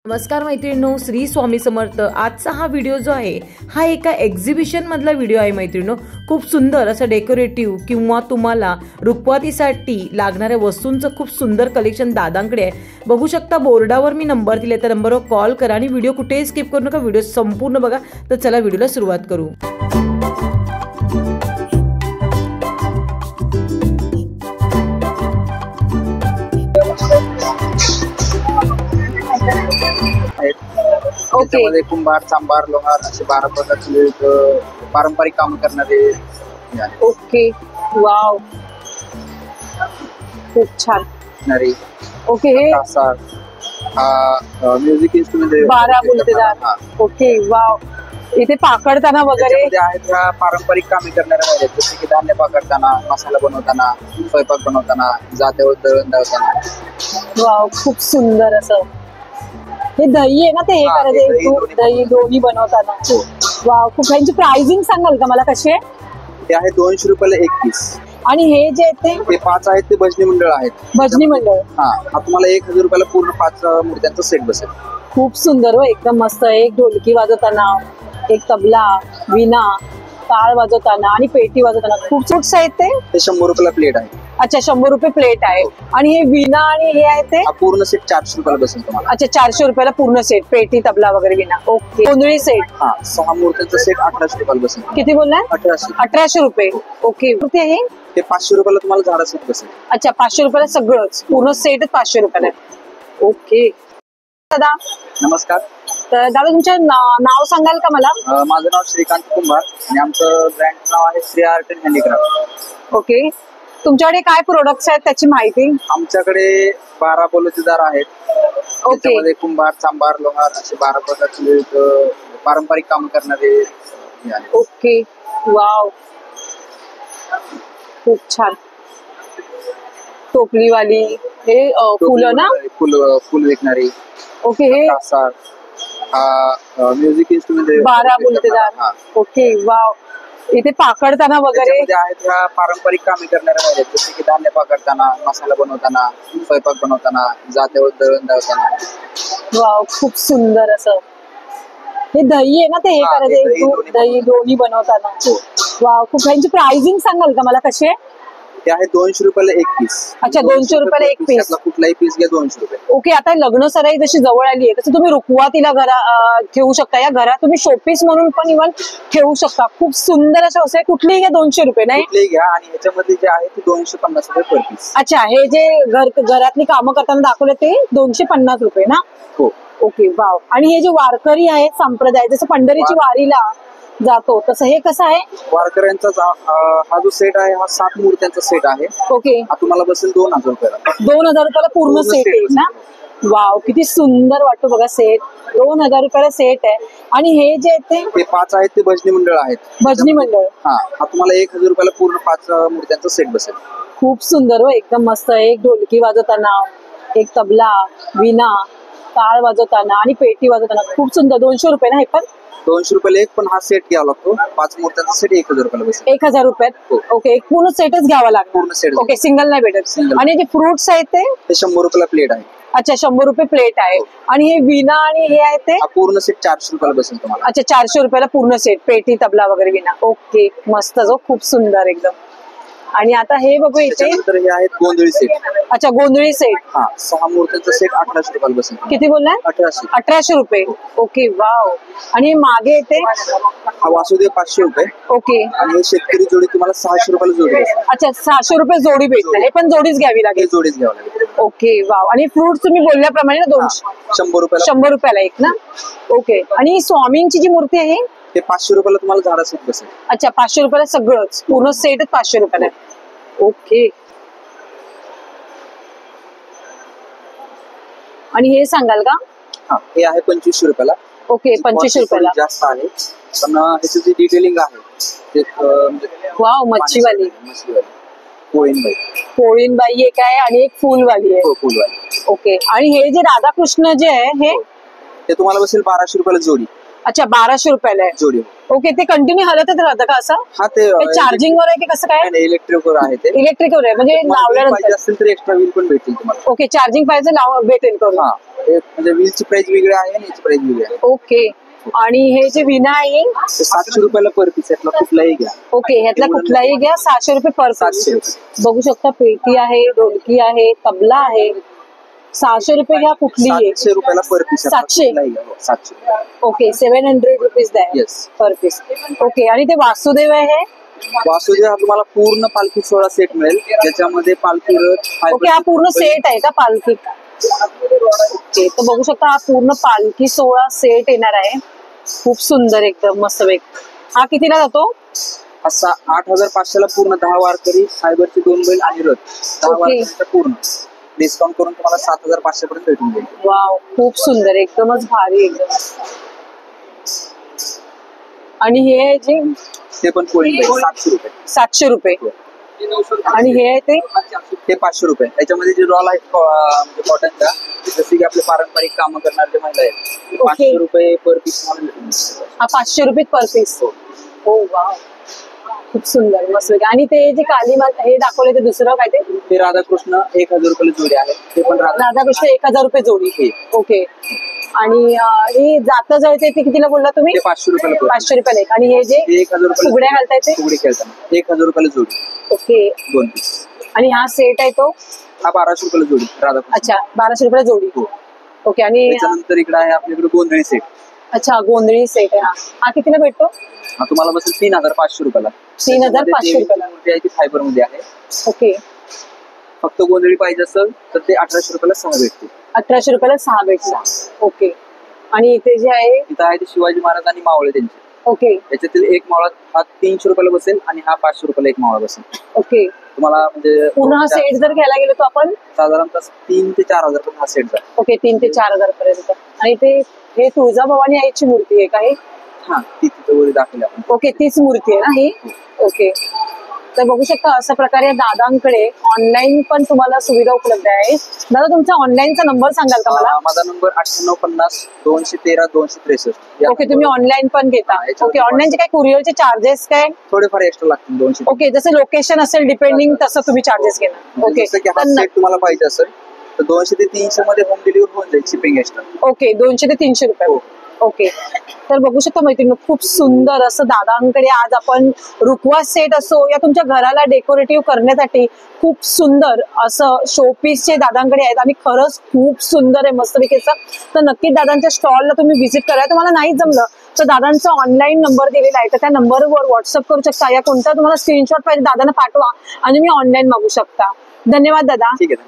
नमस्कार मैत्रिणींनो, श्री स्वामी समर्थ। आजचा हा व्हिडिओ जो आहे हा एका एक्झिबिशन मधला व्हिडिओ आहे मैत्रिणींनो। खूप सुंदर असं डेकोरेटिव्ह किंवा तुम्हाला रुखवातीसाठी लागणाऱ्या वस्तूंचं खूप सुंदर कलेक्शन दादांकडे आहे। बघू शकता बोर्डावर मी नंबर दिले, त्या नंबरवर कॉल करा आणि व्हिडिओ कुठेही स्किप करू नका, व्हिडिओ संपूर्ण बघा। तर चला व्हिडिओला सुरुवात करू। ओके, कुंभार, चांभार, लोहार असे 12 प्रकारचे पारंपरिक काम करणारे। ओके, वाव, खूप छान। ओके, हे म्युझिक इन्स्ट्रुमेंट 12 बुलतेदार। ओके, वाव, इथे पाकडताना वगैरे आहेत ह्या पारंपरिक कामे करणाऱ्या आहेत, जसे की धान्य पाकडताना, मसाला बनवताना, स्वयंपाक बनवताना, जात्यावर दळण दळताना। वाव, खूप सुंदर असं। हे दही आहे ना, ते हे करायचं दही दोन्ही बनवताना। वाव, खूप। ह्यांची प्राइसिंग सांगाल का मला कशी आहे? ते आहे 200 रुपयाला एक पीस। आणि हे जे आहेत ते 5 आहेत, ते भजनी मंडळ आहेत। भजनी मंडळ, हा तुम्हाला 1000 रुपयाला पूर्ण 5 मूर्त्यांचा सेट बसेल। खूप सुंदर हो, एकदम मस्त। एक ढोलकी वाजवताना, एक तबला, विणा, टाळ वाजवताना आणि पेटी वाजवताना खूप सुट्स आहेत। ते 100 रुपयाला प्लेट आहे। अच्छा, 100 रुपये प्लेट आहे। आणि हे विणा आणि हे आहे ते पूर्ण सेट 400 रुपयाला बसेल तुम्हाला। अच्छा, 400 रुपयाला पूर्ण सेट, पेटी, तबला वगैरे विणा। ओके, गोंधळी सेट 6 मूर्त्यांचा सेट 1800 रुपयाला बसेल। किती बोललाय? 1800 रुपये। ओके, हे ते 500 रुपयाला तुम्हाला झाडा सेट बसेल। अच्छा, 500 रुपयाला सगळंच पूर्ण सेटच 500 रुपयाला आहे। ओके दादा, नमस्कार। तर दादा तुमचं नाव सांगाल का मला? माझं नाव श्रीकांत कुंभार आणि आमचं ब्रँड नाव आहे Shri art and handicraft. Okay, तुमच्याकडे काय प्रोडक्ट्स आहेत त्याची माहिती? आमच्याकडे 12 बोलतेदार आहेत। ओके, कुंभार, चांभार, लोहार असे 12 प्रकारचे पारंपरिक काम करणारे। ओके, वाव, खूप छान। टोपलीवाली, हे फुलं ना, फुल विकणारी। ओके, हे म्युझिक इन्स्ट्रुमेंट 12 बुलतेदार। ओके, वाव, इथे पाकडताना वगैरे आहेत ह्या पारंपरिक कामे करणाऱ्या आहेत, जसे की धान्य पाकडताना, मसाला बनवताना, स्वयंपाक बनवताना, जात्यावर दळण दळताना। वाव, खूप सुंदर असं। हे दही आहे ना, ते हे करायचं दही दोन्ही बनवताना। वाव, खूप। ह्यांची प्राइसिंग सांगाल का मला कशी आहे? ते आहे 200 रुपयाला एक पीस। अच्छा, 200 रुपयाला एक पीस। कुठलाही पीस घ्या 200 रुपये। ओके, आता लग्न सराई जशी जवळ आली आहे तसं तुम्ही रुखवातीला ठेवू शकता, या घरात तुम्ही शोपीस म्हणून पण इव्हन ठेवू शकता। खूप सुंदर असं आहे। कुठलीही घ्या 200 रुपये, नाही कुठलीही घ्या। आणि ह्याच्यामध्ये जे आहे ते 250 रुपये पर पीस। अच्छा, हे जे घरातली कामं करताना दाखवले ते 250 रुपये ना? हो। Okay, wow. आणि हे जे वारकरी आहेत संप्रदाय, जसं पंढरीची वारीला जातो तसं हे कसं आहे? वारकऱ्यांचा हा जो सेट आहे हा 7 मूर्त्यांचा सेट आहे। ओके, हा तुम्हाला बसेल 2000 रुपयाला। 2000 रुपयाला पूर्ण सेट आहे ना? वाव, किती सुंदर वाटतो बघा सेट। 2000 रुपयाला सेट आहे। आणि हे जे आहेत ते 5 आहेत, ते भजनी मंडळ आहेत। भजनी मंडळ, हा तुम्हाला 1000 रुपयाला पूर्ण 5 मूर्त्यांचा सेट बसेल। खूप सुंदर हो, एकदम मस्त। एक ढोलकी वाजवताना, एक तबला, विणा, टाळ वाजवताना आणि पेटी वाजवताना खूप सुंदर। 200 रुपये ना हे पण? 200 रुपयाला एक, पण हा सेट घ्यावा लागतो। 5 मूर्त्यांचा सेट 1000 रुपयाला बसेल। 1000 रुपयात? ओके, एक पूर्ण सेटच घ्यावा लागतो। पूर्ण सेट। ओके, सिंगल नाही भेटत। आणि जे फ्रुट्स आहेत ते 100 रुपयाला प्लेट आहे। अच्छा, 100 रुपये प्लेट आहे। आणि हे विणा आणि हे आहे ते पूर्ण सेट 400 रुपयाला बसेल तुम्हाला। अच्छा, 400 रुपयाला पूर्ण सेट, पेटी, तबला वगैरे विणा। ओके, मस्त जो, खूप सुंदर एकदम। आणि आता हे बघू इथे हे आहेत गोंधळी सेट। अच्छा, गोंधळी सेट 6 मूर्त्यांचा सेट 1800 रुपयाला बसेल। किती बोललाय? 1800 रुपये। Okay, wow. आणि मागे येते हा वासुदेव 500 रुपये। ओके, आणि हे शेतकरी जोडी तुम्हाला 600 रुपयाला जोडी बसेल। अच्छा, 600 रुपये जोडी भेटणार, हे पण जोडीच घ्यावी लागेल? जोडीच घ्यावी लागेल। Okay, wow. आणि फ्रुट्स तुम्ही बोलल्याप्रमाणे 100 रुपयाला 100 रुपयाला एक ना? ओके। आणि स्वामींची जी मूर्ती आहे ते 500 रुपयाला तुम्हाला झाडा सेट बसेल। अच्छा, 500 रुपयाला सगळंच पूर्ण सेटच 500 रुपयाला आहे। ओके, आणि हे सांगाल का? हे आहे 2500 रुपयाला। ओके, 2500 रुपयाला जास्त आहे, पण ह्याची जी डिटेलिंग आहे ते वाव, मच्छीवाली, पोळीनबाई एक आहे आणि एक फुलवाली आहे। फुलवाली। ओके, आणि हे जे राधाकृष्ण जे आहे हे ते तुम्हाला बसेल 1200 रुपयाला जोडी। अच्छा 1200 रुपयाला आहे जोडी. ओके. ते कंटिन्यू हलतच राहतं का असं? हा ते चार्जिंग वर आहे की कसं काय? इलेक्ट्रिकवर आहे ते. इलेक्ट्रिकवर आहे म्हणजे पाहिजे लावल्यानंतर. असेल तर एक्स्ट्रा व्हील पण भेटेल तुम्हाला. ओके. चार्जिंग पाहिजे भेटेल करून. हा म्हणजे व्हीलची प्राइस वेगळी आहे आणि याची प्राइस वेगळी आहे. ओके. आणि हे जे विना आहे 700 रुपयाला पर पीस. यातला कुठलाही घ्या. ओके. ह्यातला कुठलाही घ्या 600 रुपये पर पीस. 700. बघू शकता पेटी आहे, ढोलकी आहे, तबला आहे. 600 रुपये घ्या कुठली आहे. 700 रुपयाला पर पीस. 700. 700. ओके. 700 रुपीज द्या येस. पर पीस. ओके. आणि ते वासुदेव आहे. वासुदेव हा तुम्हाला पूर्ण पालखी सोहळा सेट मिळेल. ज्याच्यामध्ये पालखी रथ. ओके. हा पूर्ण सेट आहे का पालखी? ओके. तर बघू शकता हा पूर्ण पालखी सोहळा सेट येणार आहे. खूप सुंदर एकदम मस्त वेग. हा कितीला जातो? असा 8500ला पूर्ण 10 वारकरी, फायबरचे 2 बैल आणि रथ. 10 वारकरीचा पूर्ण डिस्काउंट करून तुम्हाला 7500 पर्यंत भेटून जाईल. वाव खूप सुंदर एकदमच भारी एकदम. आणि हे जे ते पण कोळी 700 रुपये. 700 रुपये. आणि हे आहे ते 500 रुपये. त्याच्यामध्ये जे रॉल आहेत म्हणजे कॉटनच्या, जसे की आपले पारंपरिक कामं करणारे महिला आहेत, 500 रुपये पर पीस. हा 500 रुपये पर पीस. हो वाव खूप सुंदर मस्त. आणि ते जे काली माता हे दाखवले ते दुसरं काय ते राधाकृष्ण 1000 रुपयाला जोडी आहे. ते पण राधाकृष्ण 1000 रुपये जोडी. ओके. आणि ही जातं जळते ते कितीला बोलला तुम्ही? 500 रुपयाला. 500 रुपयाला एक. आणि हे जे 1000 रुपये फुगड्या घालता येते फुगडी खेळताना 1000 रुपयाला जोडी. ओके. 2 पीस. आणि हा सेट आहे तो हा 1200 रुपयाला जोडी. राधाकृष्ण. अच्छा 1200 रुपयाला जोडी. ओके. आणि त्याच्यानंतर इकडे आहे आपल्याकडे गोंधळी सेट. अच्छा गोंधळी सेट आहे. हा कितीला भेटतो? हा तुम्हाला बसेल 3500 रुपयाला. 3500 रुपयाला. मूर्ती आहे ती फायबर मध्ये आहे. ओके. फक्त गोंधळी पाहिजे असेल तर ते 1800 रुपयाला 6 भेटते. 1800 रुपयाला 6 भेटतात. ओके. आणि इथे जे आहे इथं आहे ते शिवाजी महाराज आणि मावळे त्यांचे. ओके. त्याच्यातील एक मावळा हा 300 रुपयाला बसेल आणि हा 500 रुपयाला एक मावळा बसेल. ओके. तुम्हाला म्हणजे पूर्ण हा सेट जर घ्यायला गेलो तर आपण साधारणतः 3 ते 4000 पर्यंत हा सेट जातो. ओके. 3 ते 4000 पर्यंत. आणि ते हे तुळजाभवानी आईची मूर्ती आहे का हे? हा ती तिथे वर दाखवली आपण. ओके. तीच मूर्ती आहे ना ही? ओके. तर बघू शकता अशा प्रकारे दादांकडे ऑनलाईन पण तुम्हाला सुविधा उपलब्ध आहे. दादा तुमचा ऑनलाईनचा नंबर सांगाल का मला? माझा नंबर 9850 213 263. ओके. तुम्ही ऑनलाईन पण घेता? ओके. ऑनलाईनचे काय कुरिअरचे चार्जेस काय? थोडेफार एक्स्ट्रा लागतील 200. ओके. जसं लोकेशन असेल डिपेंडिंग तसं तुम्ही चार्जेस घेणार. ओके. जसं की हा सेट तुम्हाला पाहिजे असेल तर 200 ते 300 मध्ये होम डिलिव्हरी होऊन जाईल शिपिंग एक्स्ट्रा. ओके. 200 ते 300 रुपये. ओके. तर बघू शकता मैत्रिणी खूप सुंदर असं दादांकडे आज आपण रुखवात सेट असो या तुमच्या घराला डेकोरेटिव्ह करण्यासाठी खूप सुंदर असं शोपीसचे दादांकडे आहेत. आणि खरंच खूप सुंदर आहे मस्तपैकीचं. तर नक्कीच दादांच्या स्टॉलला तुम्ही व्हिजिट करा. तुम्हाला नाही जमलं तर दादांचा ऑनलाईन नंबर दिलेला आहे तर त्या नंबरवर व्हॉट्सअप करू शकता. या कोणता तुम्हाला स्क्रीनशॉट पाहिजे दादांना पाठवा आणि मी ऑनलाईन मागू शकता. धन्यवाद दादा. ठीक आहे.